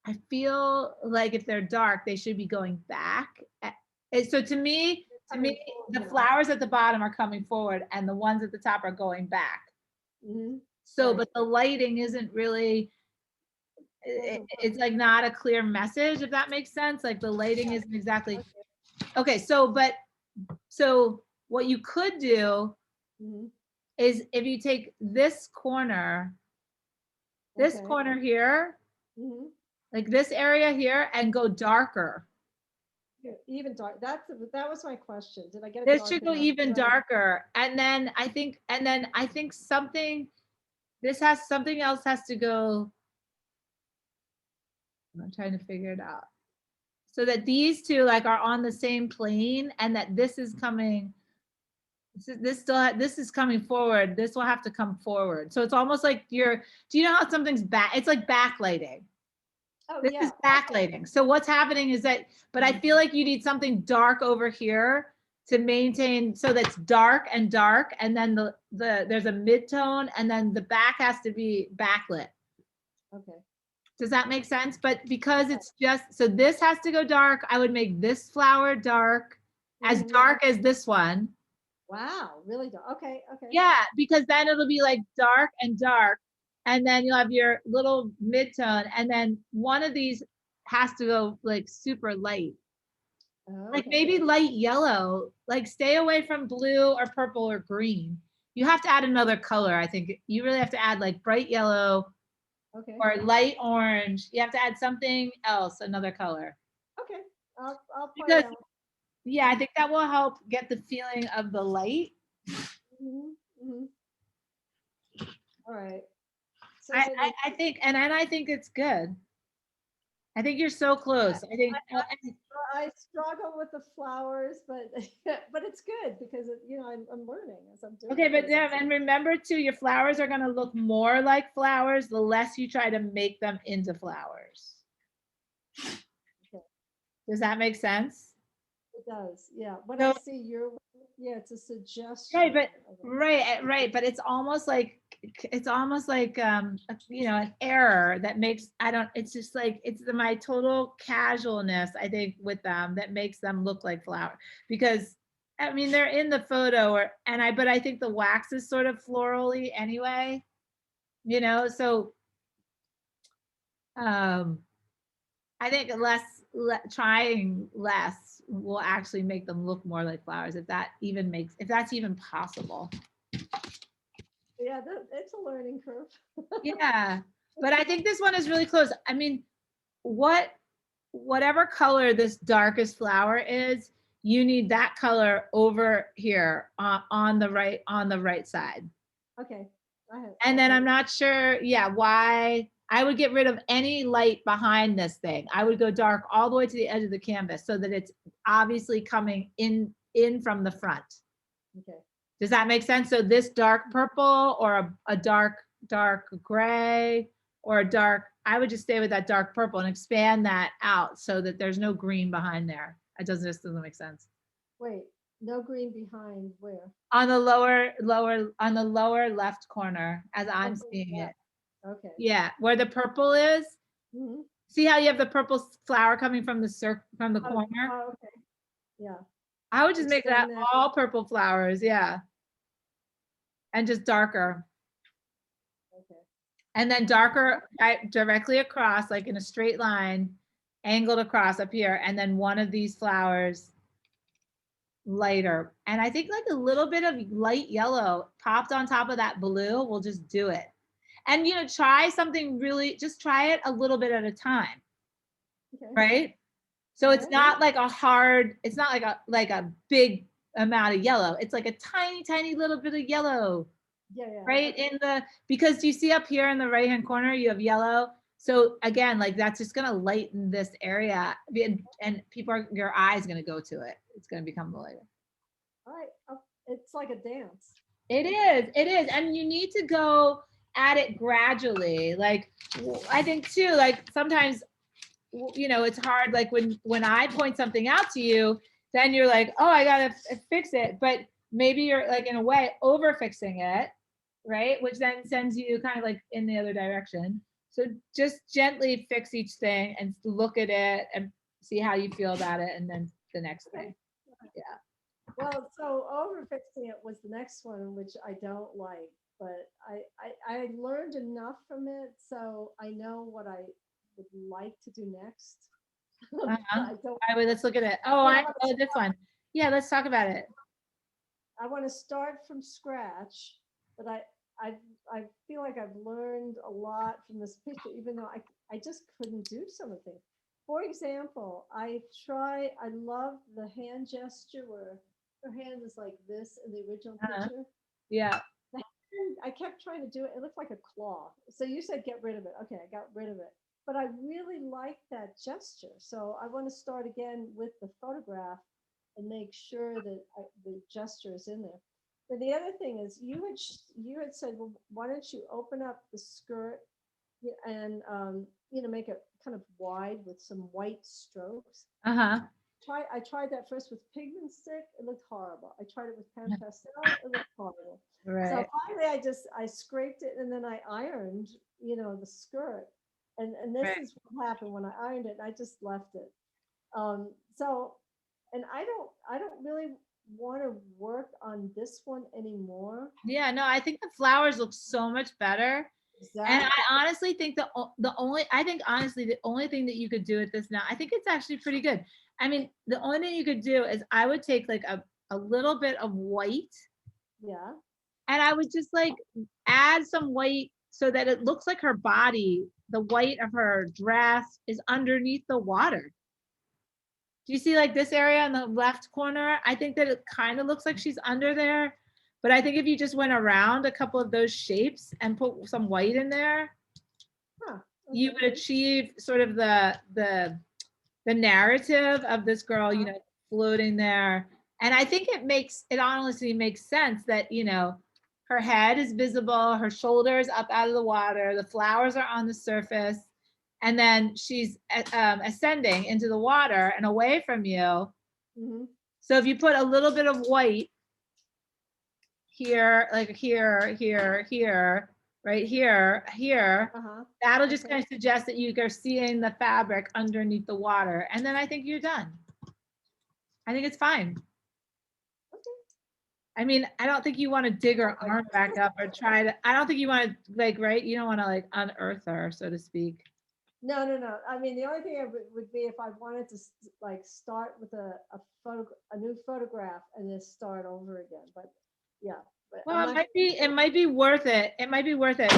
I feel like if they're dark, they should be going back. So to me, Coming forward the now. flowers at the bottom are coming forward and the ones at the top are going back. Mhm. So, Right. but the lighting isn't really, Doesn't work. it's like not a clear message, if that makes sense. Like the lighting Yeah. isn't exactly, Okay. okay. So what you could do Mhm. is if you take this Okay. corner here, Mhm. like this area here, and go darker. Yeah, even dark. That was my question. Did I get it This dark should go enough? even Right. darker. And then I think something else has to go. I'm trying to figure it out. So that these two like are on the same plane, and that this is coming, this is coming forward. This will have to come forward. So it's almost like do you know how something's back? It's like backlighting. Oh This is yeah. Okay. backlighting. So what's happening is that, but I feel like you need something dark over here to maintain, so that's dark, and then there's a mid-tone, and then the back has to be backlit. Okay. Does that make sense? But because it's just, so this has to go dark, I would make this flower Mhm. dark as this one. Wow. Really dark. Okay. Okay. Yeah, because then it'll be like dark and dark, and then you'll have your little mid-tone, and then one of these has to go like super light. Like Okay. maybe light yellow, like stay away from blue or purple or green. You have to add another color. I think you really have to add like bright yellow Okay. or light orange. You have to add something else, another color. Okay. I'll play Because around. yeah, I think that will help get the feeling of the light. Mhm. Mhm. All right. So I, then I, I think, and I think it's good. I think you're so close. I think, I struggle with the flowers, but but it's good because I'm learning as I'm okay, doing but this. yeah, and remember too, your flowers are gonna look more like flowers the less you try to make them into flowers. Okay. Does that make sense? does. Yeah. What I So see, yeah, it's a right, suggestion but of it. right, but it's almost like an error that makes I don't it's just like it's my total casualness I think with them that makes them look like flower because I mean they're in the photo but I think the wax is sort of florally anyway, so um I think trying less will actually make them look more like flowers if that's even possible. Yeah, it's a learning curve. Yeah, but I think this one is really close. I mean, what whatever color this darkest flower is, you need that color over here on the right side. Okay. I have, And then okay. I'm not sure, yeah, why I would get rid of any light behind this thing. I would go dark all the way to the edge of the canvas so that it's obviously coming in from the front. Okay. Does that make sense? So this dark purple or a dark gray or a dark, I would just stay with that dark purple and expand that out so that there's no green behind there. Just doesn't make sense. Wait, no green behind where? On the lower left corner as I'm Okay. seeing Yeah. it. Okay. Yeah, where the purple is. Hmm. See how you have the purple flower coming from the Oh, corner? oh, okay. Yeah. I would just make that Extend that. all purple flowers, yeah. And just darker. Okay. And then darker directly across, like in a straight line, angled across up here, and then one of these flowers lighter. And I think like a little bit of light yellow popped on top of that blue will just do it. And try something just try it a little bit at a time, Okay. right? So All it's right. not like it's not like a big amount of yellow. It's like a tiny, tiny little bit of yellow Yeah. Yeah. right Okay. because you see up here in the right hand corner you have yellow, so again like that's just going to lighten this area and your eyes going to go to it, it's going to become lighter. All right. Oh, it's like a dance. It is and you need to go at it gradually, like I think too, like sometimes it's hard, like when I point something out to you, then you're like, oh, I gotta fix it, but maybe you're like in a way over fixing it, right? Which then sends you kind of like in the other direction. So just gently fix each thing and look at it and see how you feel about it, and then the next Okay. thing. Yeah. Well, so overfixing it was the next one, which I don't like, but I learned enough from it, so I know what I would like to do next. Uh-huh. I don't, All right, wait, let's look at it. Oh, but I want to, this one. Yeah, let's talk about it. I want to start from scratch, but I, I feel like I've learned a lot from this picture, even though I just couldn't do some of the things. For example, I love the hand gesture where her hand is like this in the original Uh-huh. picture. Yeah. I kept trying to do it. It looked like a claw. So you said get rid of it. Okay, I got rid of it. But I really like that gesture. So I want to start again with the photograph and make sure that the gesture is in there. But the other thing is, you had said, well, why don't you open up the skirt and make it kind of wide with some white strokes. Uh-huh. I tried that first with pigment stick. It looked horrible. I tried it with pan pastel. It looked horrible. So Right. finally, I scraped it and then I ironed, the skirt. And this Right. is what happened when I ironed it. And I just left it. So, and I don't really want to work on this one anymore. Yeah, no, I think the flowers look so much better. And I Exactly. honestly think the only thing that you could do with this now, I think it's actually pretty good. I mean, the only thing you could do is I would take like a little bit of white Yeah. and I would just like add some white so that it looks like her body, the white of her dress is underneath the water. Do you see like this area in the left corner? I think that it kind of looks like she's under there. But I think if you just went around a couple of those shapes and put some white in there, Huh. you Okay. would achieve sort of the narrative of this girl, floating there. And I think it honestly makes sense that, her head is visible, her shoulders up out of the water, the flowers are on the surface, and then she's ascending into the water and away from you. Hmm. So if you put a little bit of white here, like here, here, right here, that'll just kind of suggest that you are seeing the fabric underneath the water. And then I think you're done. I think it's fine. I mean, I don't think you want to dig her arm back up or try to, I don't think you want to like, right? You don't want to like unearth her, so to speak. No, no, no. I mean, the only thing would be if I wanted to like start with a new photograph and then start over again. But yeah, but well, it might be worth it. It might be worth it.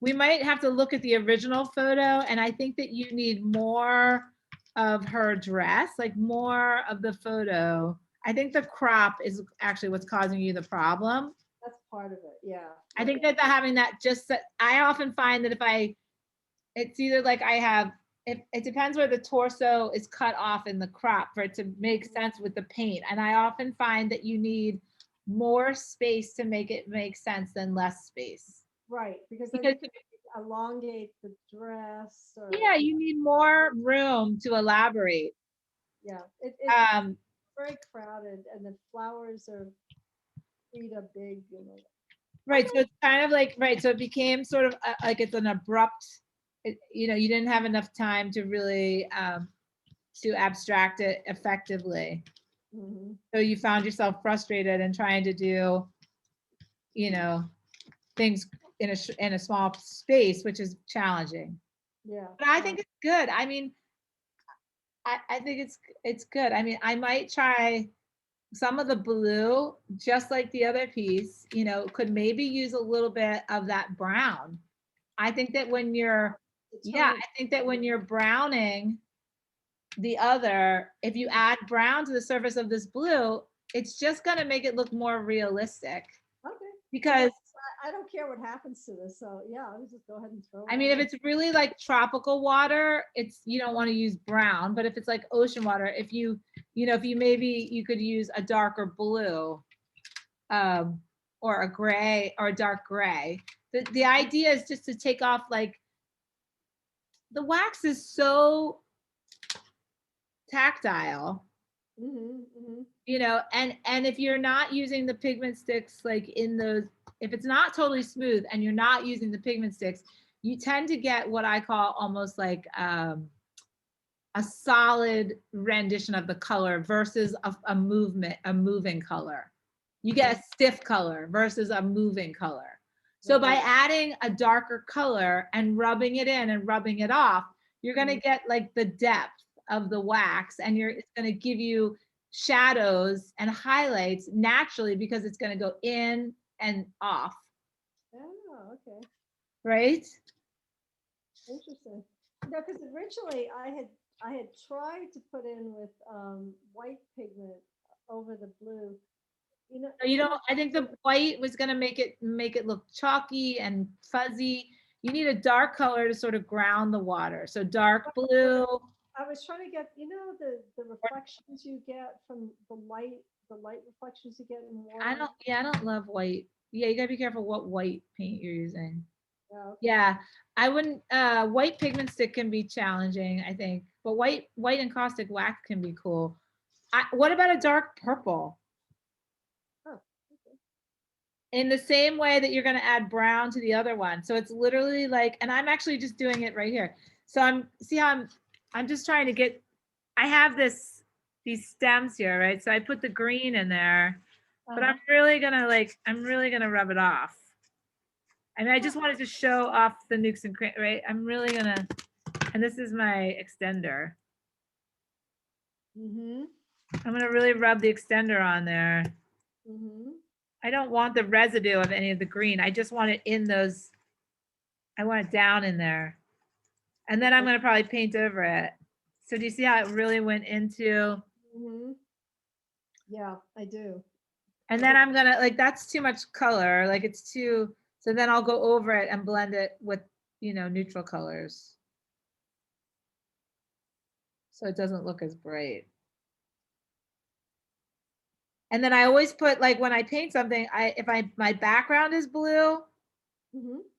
We might have to look at the original photo, and I think that you need more of her dress, like more of the photo. I think the crop is actually what's causing you the problem. That's part of it. Yeah. I think that having that I often find that it's either like it depends where the torso is cut off in the crop for it to make sense with the paint. And I often find that you need more space to make it make sense than less space. Right, because then you can elongate the dress. Yeah, you need more room to elaborate. Yeah, it's very crowded, and the flowers are big. Right, so it's kind of like, right, so it became sort of like it's an abrupt, you didn't have enough time to really to abstract it effectively. So you found yourself frustrated and trying to do, things in a small space, which is challenging. Yeah. But I think it's good. I mean, I think it's good. I mean, I might try some of the blue, just like the other piece, could maybe use a little bit of that brown. I think that when you're, I think that when you're browning the other, if you add brown to the surface of this blue, it's just going to make it look more realistic. Okay. Because I don't care what happens to this. So yeah, I'll just go ahead and throw it. I mean, if it's really like tropical water, you don't want to use brown, but if it's like ocean water, if you maybe you could use a darker blue, or a gray or a dark gray. The idea is just to take off, like, the wax is so tactile, and if you're not using the pigment sticks, like if it's not totally smooth and you're not using the pigment sticks, you tend to get what I call almost like a solid rendition of the color versus a moving color. You get a stiff color versus a moving color. So by adding a darker color and rubbing it in and rubbing it off, you're going to get like the depth of the wax, and it's going to give you shadows and highlights naturally because it's going to go in and off. Oh, okay. Right? Interesting. No, because originally I had tried to put in with white pigment over the blue. I think the white was going to make it look chalky and fuzzy. You need a dark color to sort of ground the water. So dark blue. I was trying to get, the reflections you get from the light reflections you get in water. I don't love white. Yeah, you gotta be careful what white paint you're using. Oh, okay. Yeah, I wouldn't. White pigment stick can be challenging, I think, but white encaustic wax can be cool. What about a dark purple? In the same way that you're going to add brown to the other one. So it's literally like, and I'm actually just doing it right here. So I'm just trying to get, I have these stems here, right? So I put the green in there, but I'm really going to rub it off. I mean, I just wanted to show off the nukes and crannies, right? I'm really going to, and this is my extender. I'm going to really rub the extender on there. I don't want the residue of any of the green. I just want it in those. I want it down in there. And then I'm going to probably paint over it. So do you see how it really went into? Yeah, I do. And then I'm going to, like, that's too much color. Like it's too, so then I'll go over it and blend it with, neutral colors. So it doesn't look as bright. And then I always put, like, when I paint something, if my background is blue,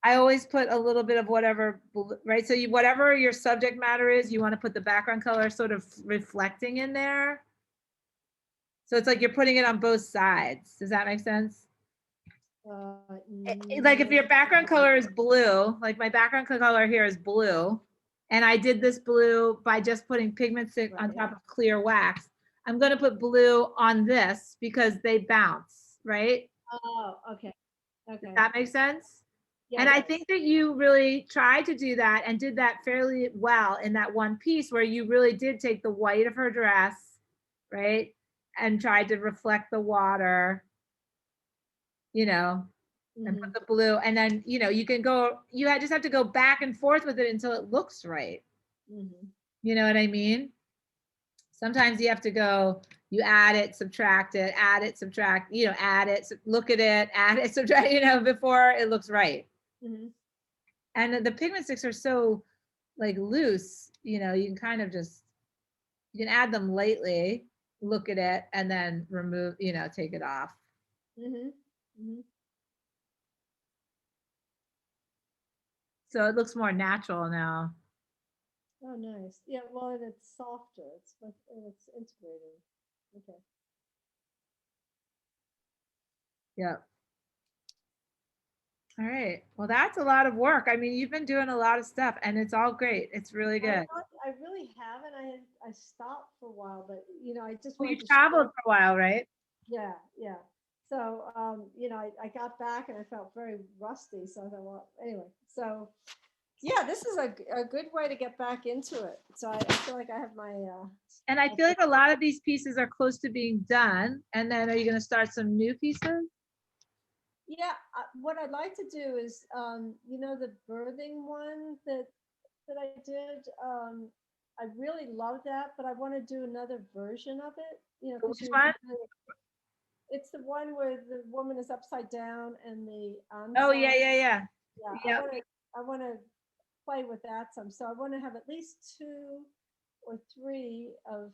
I always put a little bit of whatever, right? So whatever your subject matter is, you want to put the background color sort of reflecting in there. So it's like you're putting it on both sides. Does that make sense? Like if No. your background color is blue, like my background color here is blue, and I did this blue by just putting pigment stick on top of clear wax, I'm going to put blue on this because they bounce, right? Oh, okay. Does Okay. that make sense? Yeah, And it I does. think that you really tried to do that and did that fairly well in that one piece where you really did take the white of her dress, right? And tried to reflect the water, you know, and put Mhm. the blue. And then, you know, you can go, just have to go back and forth with it until it looks right. Mhm. You know what I mean? Sometimes you have to go, you add it, subtract, you know, add it, look at it, add it, subtract, you know, before it looks right. Mhm. And the pigment sticks are so like loose, you know, you can kind of just, you can add them lightly, look at it, and then remove, you know, take it off. Mhm. Mhm. So it looks more natural now. Oh, nice. Yeah, well, and it's softer. And it's integrating. Okay. Yeah. All right. Well, that's a lot of work. I mean, you've been doing a lot of stuff and it's all great. It's really good. I really haven't. I stopped for a while, but I just Well, you wanted to traveled share. for a while, right? Yeah, yeah. So, I got back and I felt very rusty. So I thought, well, anyway. So, yeah, this is a good way to get back into it. So I feel like I have And I my feel like a lot of these pieces are close to being done. And then are you going to start some new pieces? yeah. What I'd like to do is, the birthing one that I did. I really love that, but I want to do another version of it. Because Which one? it's the one where the woman is upside down and the Oh, yeah, ensemble. yeah, yeah. Yeah, Yeah. I want to play with that some. So I want to have at least two or three of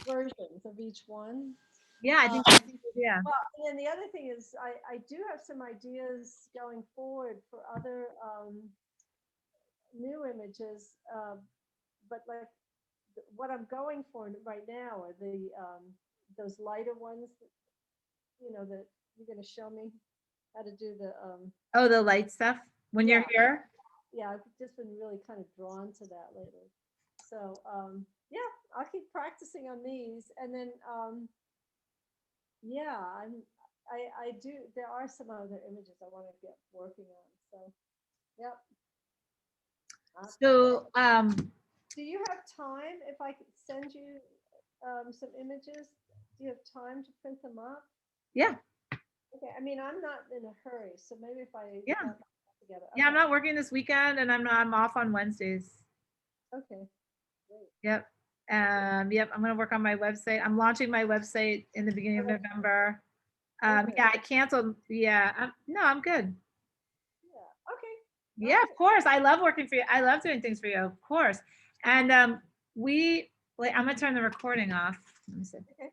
versions of each one. Yeah, I think Um, that's a good idea. well, and then the other thing is, I do have some ideas going forward for other new images, but like what I'm going for right now are the those lighter ones. That you're going to show me how to do the Oh, the light stuff when you're yeah, here. yeah. I've just been really kind of drawn to that lately. So yeah, I'll keep practicing on these, and then yeah, I do. There are some other images I want to get working on. So yep. So, Do you have time if I could send you some images? Do you have time to print them up? yeah, Okay. I mean, I'm not in a hurry, so maybe if I yeah, got that together. yeah. I'm not working this weekend, and I'm off on Wednesdays. Okay. Great. Yep. Yep. I'm gonna work on my website. I'm launching my website in the beginning of Okay. November. Okay. Yeah, I canceled. Yeah, no, I'm good. Yeah. Okay. All Yeah, right. of course. I love working for you. I love doing things for you, of course. And we like I'm gonna turn the recording off. Let me see. Okay.